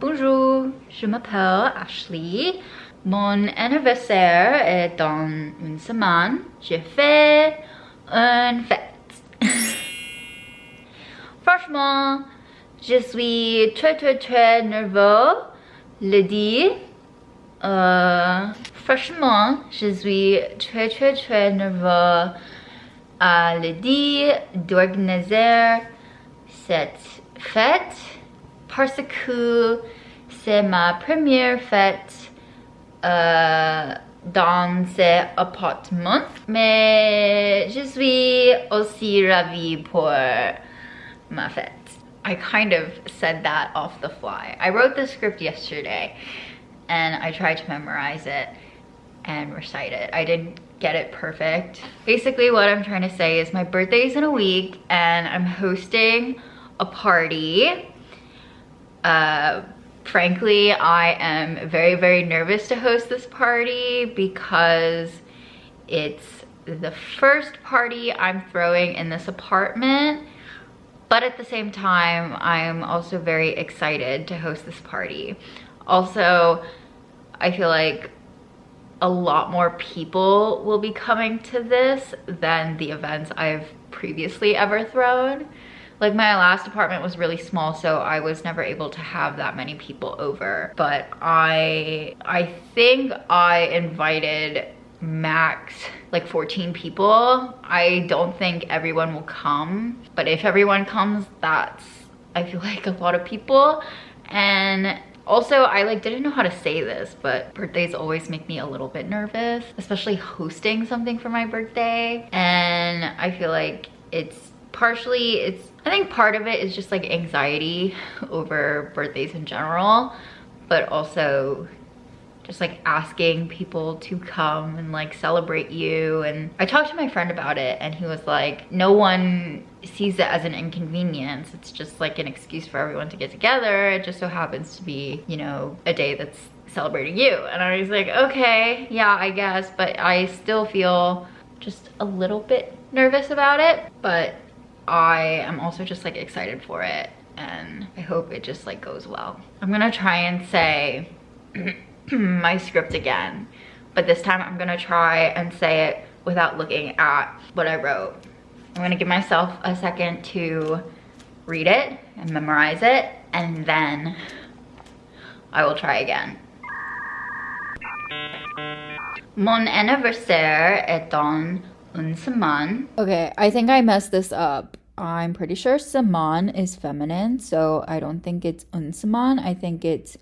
Bonjour, je m'appelle Ashley. Mon anniversaire est dans une semaine. Je fais une fête. Franchement, je suis très nerveux le dit. Franchement, je suis très nerveux à le dire d'organiser cette fête parce que c'est ma première fête dans cet appartement. Mais je suis aussi ravie pour ma fête. I kind of said that off the fly. I wrote the script yesterday and I tried to memorize it and recite it. I didn't get it perfect. Basically what I'm trying to say is my birthday's in a week and I'm hosting a party. Frankly, I am very nervous to host this party because it's the first party I'm throwing in this apartment. But at the same time, I'm also very excited to host this party. Also, I feel like a lot more people will be coming to this than the events I've previously ever thrown. Like my last apartment was really small, so I was never able to have that many people over. But I think I invited max like 14 people. I don't think everyone will come, but if everyone comes, that's, I feel like, a lot of people. And also, I like didn't know how to say this, but birthdays always make me a little bit nervous, especially hosting something for my birthday. And I feel like it's partially, I think part of it is just like anxiety over birthdays in general, but also just like asking people to come and like celebrate you. And I talked to my friend about it and he was like, no one sees it as an inconvenience. It's just like an excuse for everyone to get together. It just so happens to be, you know, a day that's celebrating you. And I was like, okay, yeah, I guess, but I still feel just a little bit nervous about it. But I am also just like excited for it and I hope it just like goes well. I'm gonna try and say my script again, but this time I'm gonna try and say it without looking at what I wrote. I'm gonna give myself a second to read it and memorize it, and then I will try again. Mon anniversaire est dans une semaine. Okay, I think I messed this up. I'm pretty sure semaine is feminine, so I don't think it's une semaine. I think it's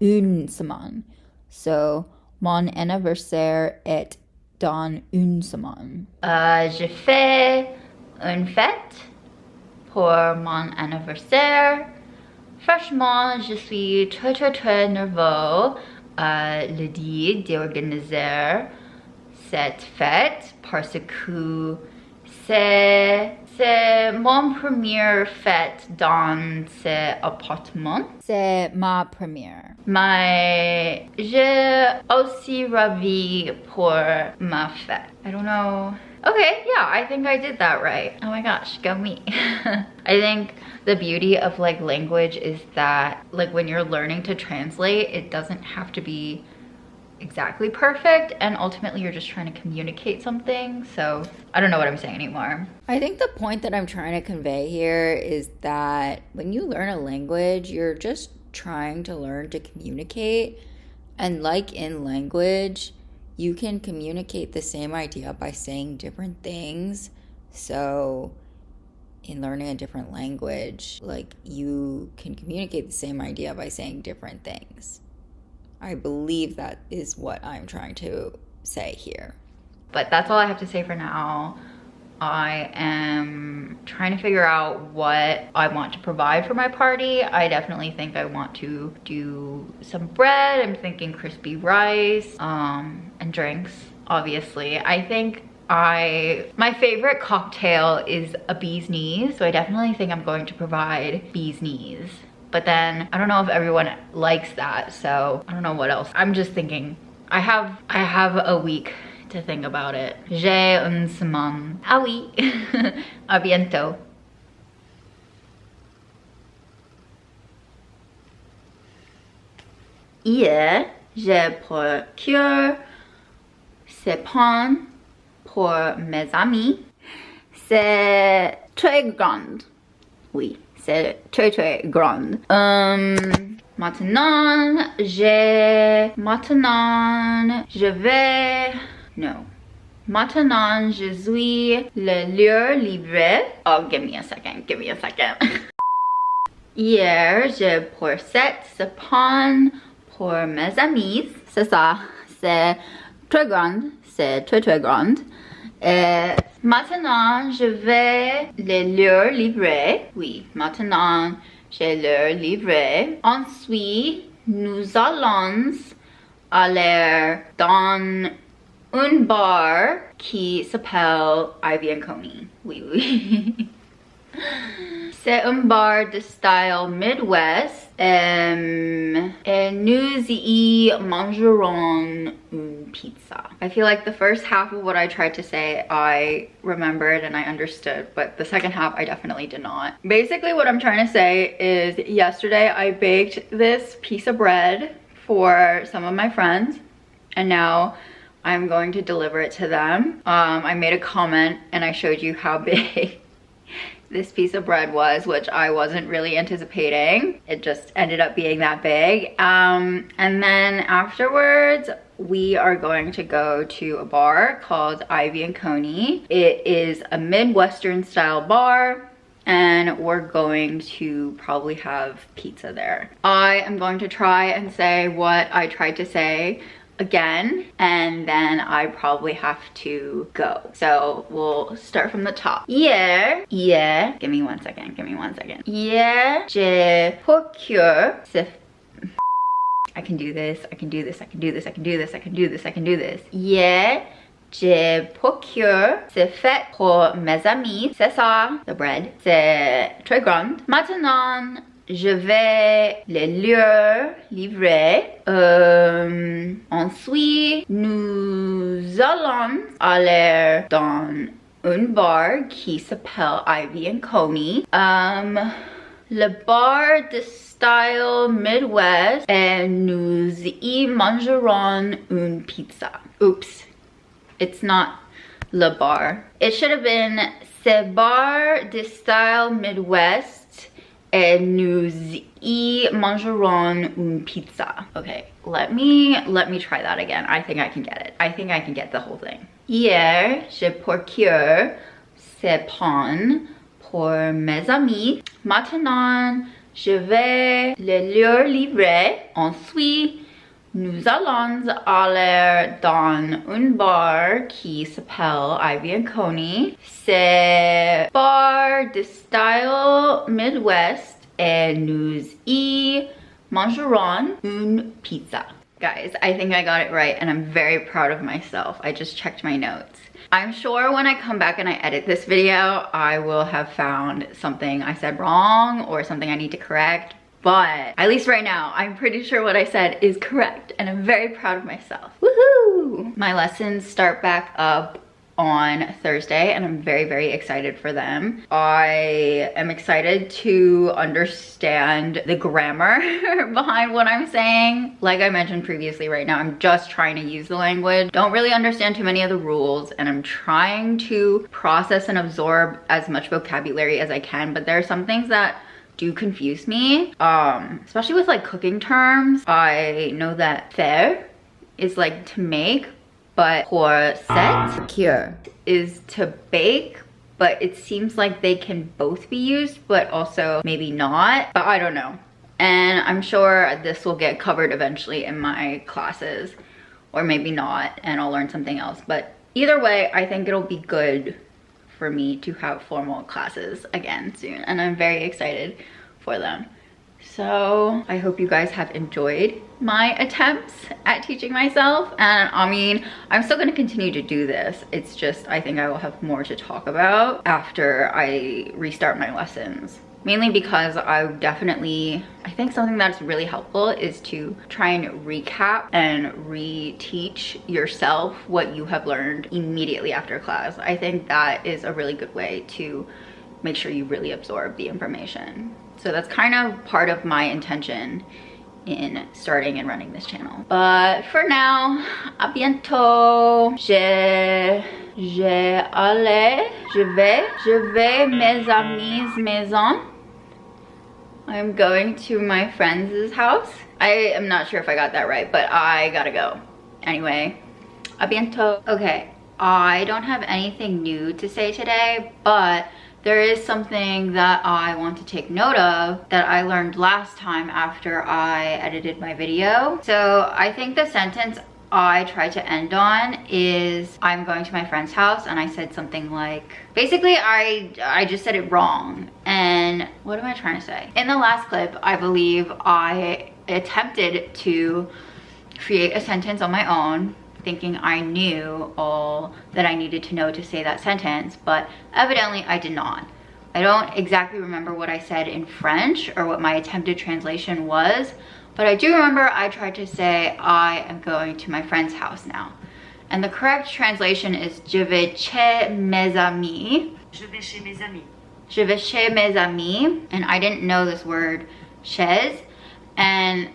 une semaine. So, mon anniversaire est dans une semaine. Je fais une fête pour mon anniversaire. Franchement, je suis très nerveux l'idée d'organiser cette fête parce que c'est mon première fête dans cet appartement. C'est ma première. Mais je aussi ravie pour ma fête. I don't know. Okay, yeah, I think I did that right. Oh my gosh, go me. I think the beauty of like language is that like when you're learning to translate, it doesn't have to be exactly perfect, and ultimately you're just trying to communicate something. So I don't know what I'm saying anymore. I think the point that I'm trying to convey here is that when you learn a language, you're just trying to learn to communicate. And like in language, you can communicate the same idea by saying different things. So in learning a different language, like you can communicate the same idea by saying different things. I believe that is what I'm trying to say here. But that's all I have to say for now. I am trying to figure out what I want to provide for my party. I definitely think I want to do some bread. I'm thinking crispy rice, and drinks, obviously. I think my favorite cocktail is a bee's knees, so I definitely think I'm going to provide bee's knees. But then I don't know if everyone likes that, so I don't know what else. I'm just thinking. I have a week to think about it. J'ai une semaine. Ah oui. À bientôt. Hier, je procure ce pain pour mes amis. C'est très grand. Oui, c'est très très grand. Maintenant, je vais... No. Maintenant, je suis le lieu libre. Oh, give me a second. Hier, je possède ce pain pour mes amis. C'est ça. C'est très grand. C'est très très grand. Et maintenant, je vais le lieu libre. Oui, maintenant, j'ai le libre. Ensuite, nous allons aller dans un bar qui s'appelle Ivy & Coney. Oui. C'est un bar de style Midwest. Et nous y mangerons une pizza. I feel like the first half of what I tried to say, I remembered and I understood, but the second half, I definitely did not. Basically, what I'm trying to say is yesterday I baked this piece of bread for some of my friends, and now I'm going to deliver it to them. I made a comment and I showed you how big this piece of bread was, which I wasn't really anticipating. It just ended up being that big. And then afterwards, we are going to go to a bar called Ivy & Coney. It is a Midwestern style bar, and we're going to probably have pizza there. I am going to try and say what I tried to say again, and then I probably have to go. So we'll start from the top. Hier, give me one second. Hier, je procure ce... I can do this. Hier, je procure ce fait pour mes amis. C'est ça, the bread. C'est très grand. Maintenant, je vais le lieu livrer. Ensuite, nous allons aller dans un bar qui s'appelle Ivy & Coney. Le bar de style Midwest, et nous y mangerons une pizza. Oops, it's not le bar. It should have been ce bar de style Midwest, et nous y mangerons une pizza. Okay, let me try that again. I think I can get it. I think I can get the whole thing. Hier, je procure ce pain pour mes amis. Maintenant, je vais le lieu livrer. Ensuite, nous allons aller dans un bar qui s'appelle Ivy & Coney. C'est bar de style Midwest, et nous y mangerons une pizza. Guys, I think I got it right, and I'm very proud of myself. I just checked my notes. I'm sure when I come back and I edit this video, I will have found something I said wrong or something I need to correct. But at least right now, I'm pretty sure what I said is correct, and I'm very proud of myself. Woohoo! My lessons start back up on Thursday, and I'm very, very excited for them. I am excited to understand the grammar behind what I'm saying. Like I mentioned previously, right now I'm just trying to use the language. Don't really understand too many of the rules, and I'm trying to process and absorb as much vocabulary as I can, but there are some things that do confuse me, especially with like cooking terms. I know that faire is like to make, but pour cure is to bake, but it seems like they can both be used, but also maybe not, but I don't know. And I'm sure this will get covered eventually in my classes, or maybe not, and I'll learn something else. But either way, I think it'll be good for me to have formal classes again soon, and I'm very excited for them. So I hope you guys have enjoyed my attempts at teaching myself, and I mean, I'm still going to continue to do this. It's just I think I will have more to talk about after I restart my lessons. Mainly because I think something that's really helpful is to try and recap and reteach yourself what you have learned immediately after class. I think that is a really good way to make sure you really absorb the information. So that's kind of part of my intention in starting and running this channel. But for now, à bientôt. Je vais mes amis maison. I'm going to my friend's house. I am not sure if I got that right, but I gotta go. Anyway, à bientôt. Okay, I don't have anything new to say today, but there is something that I want to take note of that I learned last time after I edited my video. So I think the sentence I tried to end on is I'm going to my friend's house, and I said something like, basically I just said it wrong. And what am I trying to say? In the last clip, I believe I attempted to create a sentence on my own, thinking I knew all that I needed to know to say that sentence, but evidently I did not. I don't exactly remember what I said in French or what my attempted translation was, but I do remember I tried to say I am going to my friend's house now. And the correct translation is Je vais chez mes amis. Je vais chez mes amis. Je vais chez mes amis. And I didn't know this word chez, and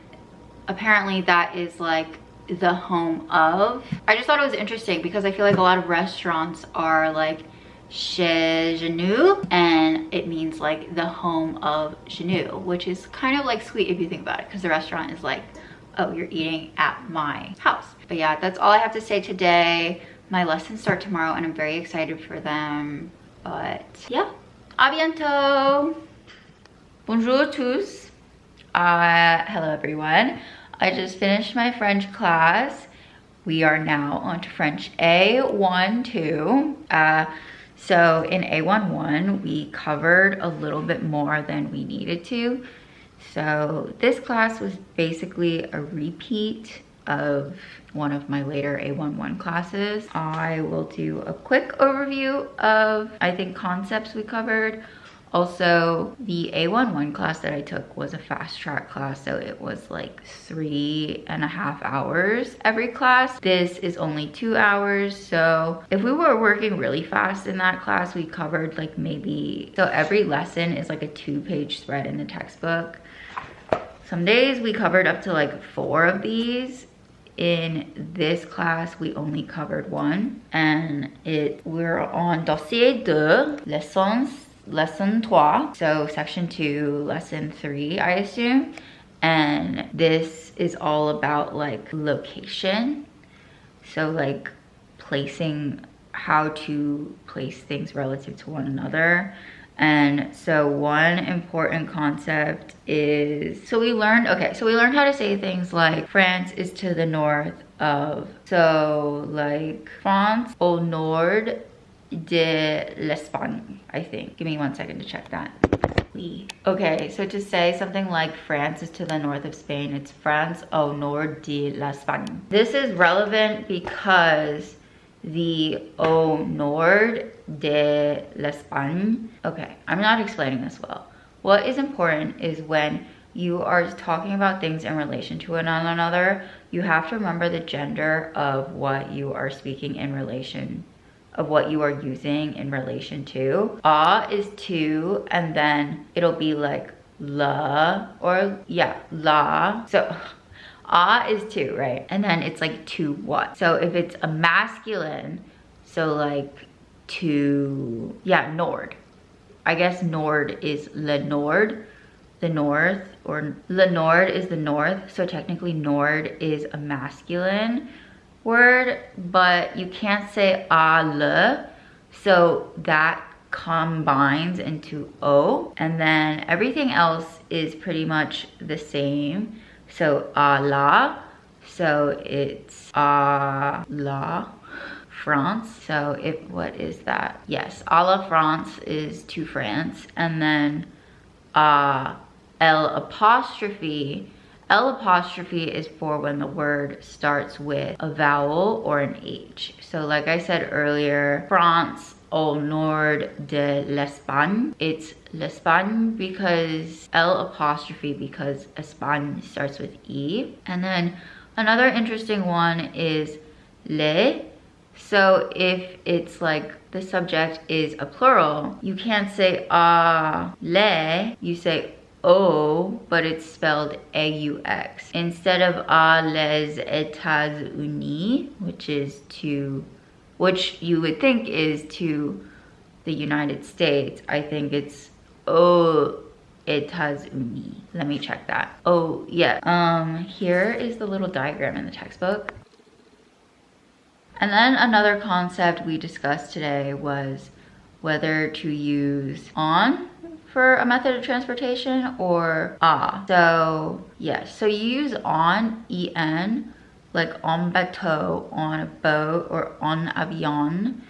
apparently that is like the home of. I just thought it was interesting because I feel like a lot of restaurants are like chez nous, and it means like the home of chez nous, which is kind of like sweet if you think about it, because the restaurant is like, oh, you're eating at my house. But yeah, that's all I have to say today. My lessons start tomorrow and I'm very excited for them. But yeah, à bientôt. Bonjour tous. Hello everyone. I just finished my French class. We are now on to French A1, 2. So in A1, we covered a little bit more than we needed to. So this class was basically a repeat of one of my later A1 classes. I will do a quick overview of, I think, concepts we covered. Also, the A1 class that I took was a fast track class, so it was like 3.5 hours every class. This is only 2 hours, so if we were working really fast in that class, we covered like maybe, so every lesson is like a 2-page spread in the textbook. Some days we covered up to like 4 of these. In this class, we only covered 1, and we're on dossier 2, lesson 3, so section 2, lesson 3, I assume. And this is all about like location, so like placing, how to place things relative to one another. And so one important concept is, so we learned how to say things like France is to the north of, so like France au nord de l'Espagne, I think. Give me 1 second to check that. Okay, so to say something like France is to the north of Spain, it's France au nord de l'Espagne. This is relevant because the au nord de l'Espagne, okay, I'm not explaining this well. What is important is when you are talking about things in relation to one another, you have to remember the gender of what you are speaking in relation, of what you are using in relation to. Is to, and then it'll be like la, or yeah, la. So is to, right? And then it's like to what? So if it's a masculine, so like to, yeah, nord. I guess nord is le nord, the north, or le nord is the north. So technically nord is a masculine word, but you can't say le, so that combines into o, and then everything else is pretty much the same. So la, so it's la France. So what is that? Yes, a la France is to France, and then L apostrophe is for when the word starts with a vowel or an H. So like I said earlier, France au nord de l'Espagne, it's l'Espagne because L apostrophe because Espagne starts with E. And then another interesting one is le. So if it's like the subject is a plural, you can't say le, you say O, but it's spelled A-U-X. Instead of à les États-Unis, which you would think is to the United States, I think it's aux États-Unis. Let me check that. Oh, yeah. Here is the little diagram in the textbook. And then another concept we discussed today was whether to use on for a method of transportation or So yes, so you use on, en, like en bateau, on a boat, or en avion,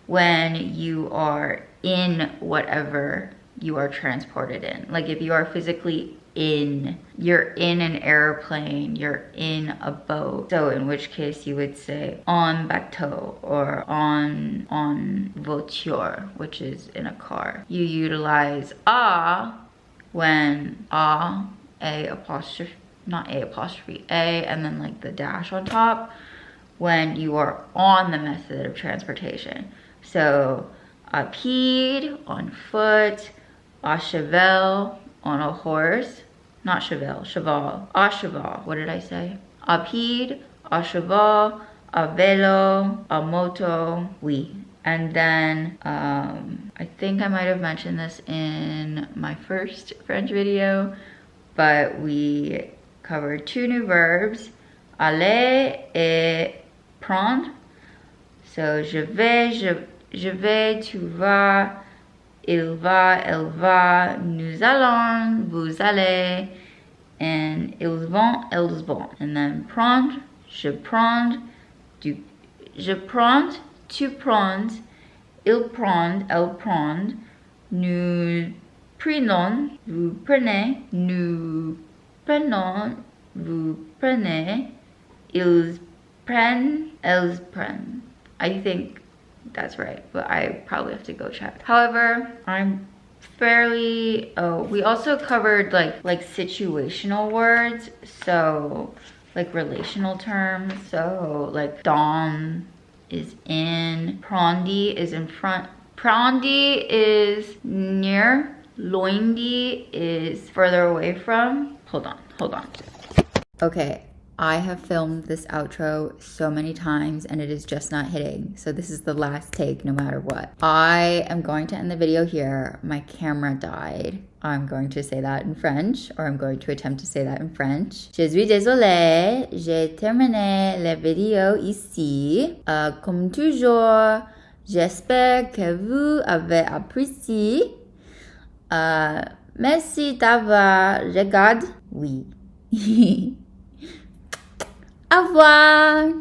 when you are in whatever you are transported in. Like if you are physically you're in an airplane, you're in a boat. So in which case you would say en bateau or en voiture, which is in a car. You utilize when a apostrophe, not a apostrophe, a, and then like the dash on top, when you are on the method of transportation. So à pied, on foot, à cheval, on a horse, not cheval, à cheval, what did I say? À pied, à cheval, à vélo, à moto, oui. And then, I think I might have mentioned this in my first French video, but we covered 2 new verbs, aller et prendre. So, je vais, tu vas, il va, elle va, nous allons, vous allez, and ils vont, elles vont. And then prendre, je prends, je prends, tu prends, il prend, elle prend, nous prenons, vous prenez, nous prenons, vous prenez, ils prennent, elles prennent. I think that's right, but I probably have to go check. However, I'm fairly, we also covered like situational words, so like relational terms. So like dans is in, prendre is in front, prendre is near, loindy is further away from. Hold on. Okay, I have filmed this outro so many times and it is just not hitting. So this is the last take no matter what. I am going to end the video here. My camera died. I'm going to say that in French, or I'm going to attempt to say that in French. Je suis désolée, j'ai terminé la vidéo ici. Comme toujours, j'espère que vous avez apprécié. Merci d'avoir regardé. Oui. Au revoir.